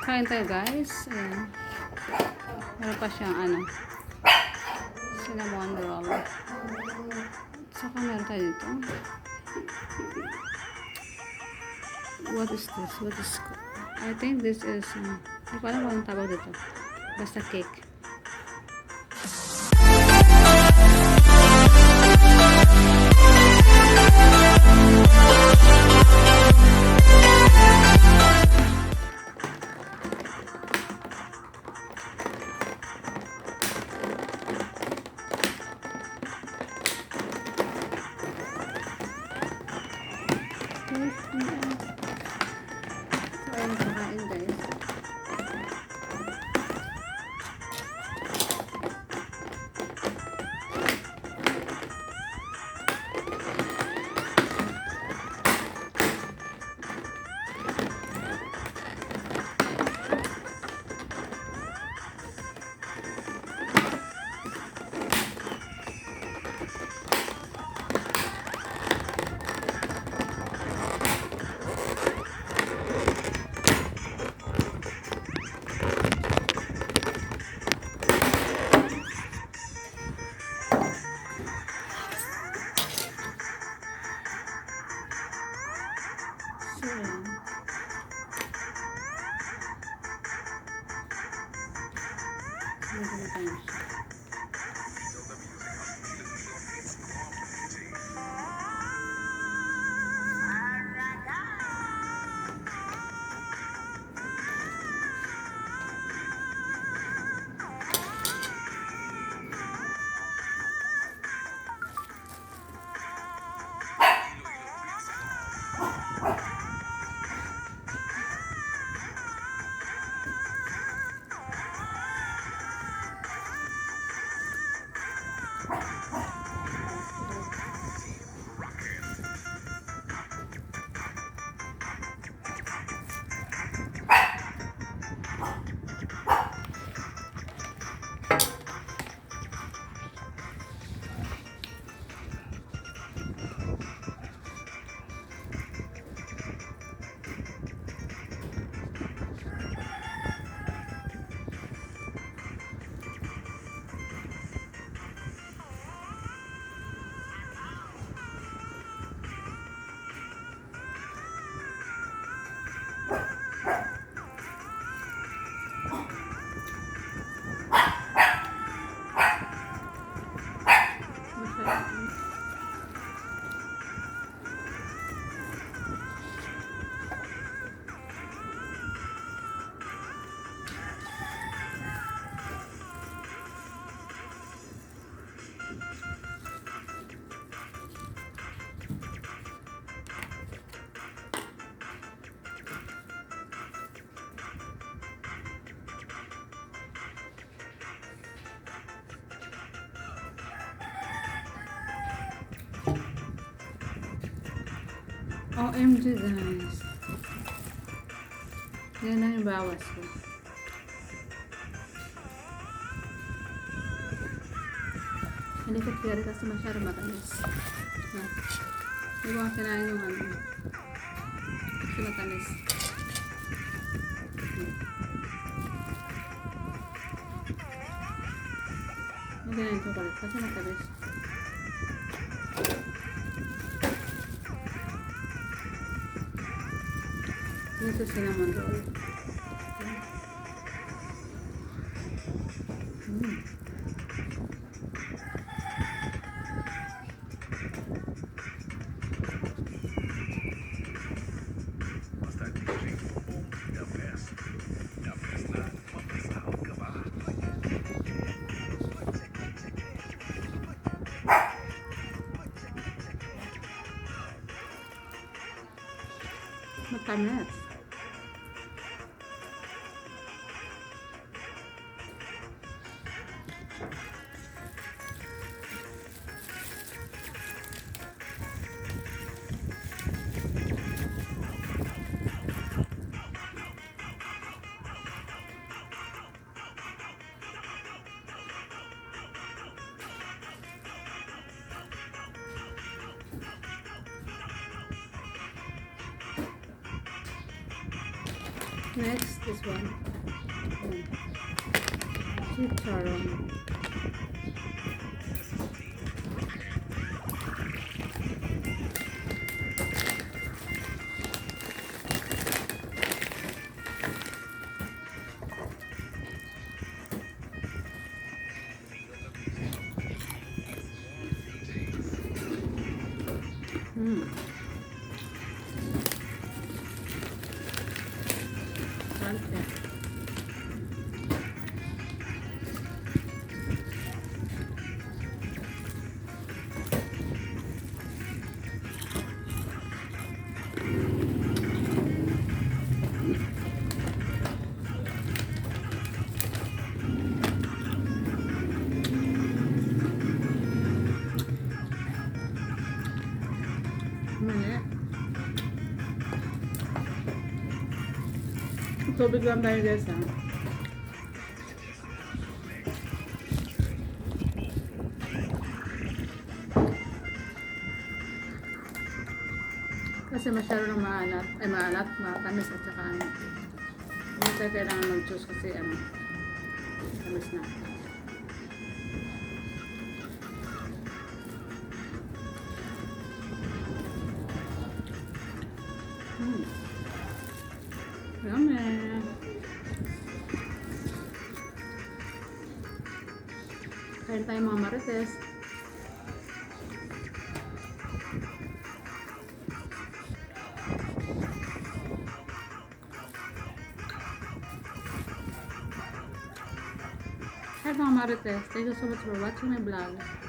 Kain tayo guys. Ayan. Meron pa siyang ano, cinnamon roll. Saka meron tayo dito. What is this? What is, I think this is, hindi ko alam kung anong tawag dito. Basta cake. Ayun, kakain guys. OMG guys. Yan na yung bawas ko. Hindi ko kaya kasi masyado matamis. Hindi ko kinain yung ano. Kasi matamis. Hindi kinain ko ulit kasi matamis. Ito cinnamon roll. Matamis. Next, this one. Chicharon. Salsa. Mali. Tubig lang tayo guys ha. Kasi masyado ng maalat. Ay maalat, matamis at saka ano. Hindi tayo kailangan mag-choose kasi ano. Tamis na. Yummy. Kain tayo mga marites. Hi mga marites. Thank you so much for watching my vlog.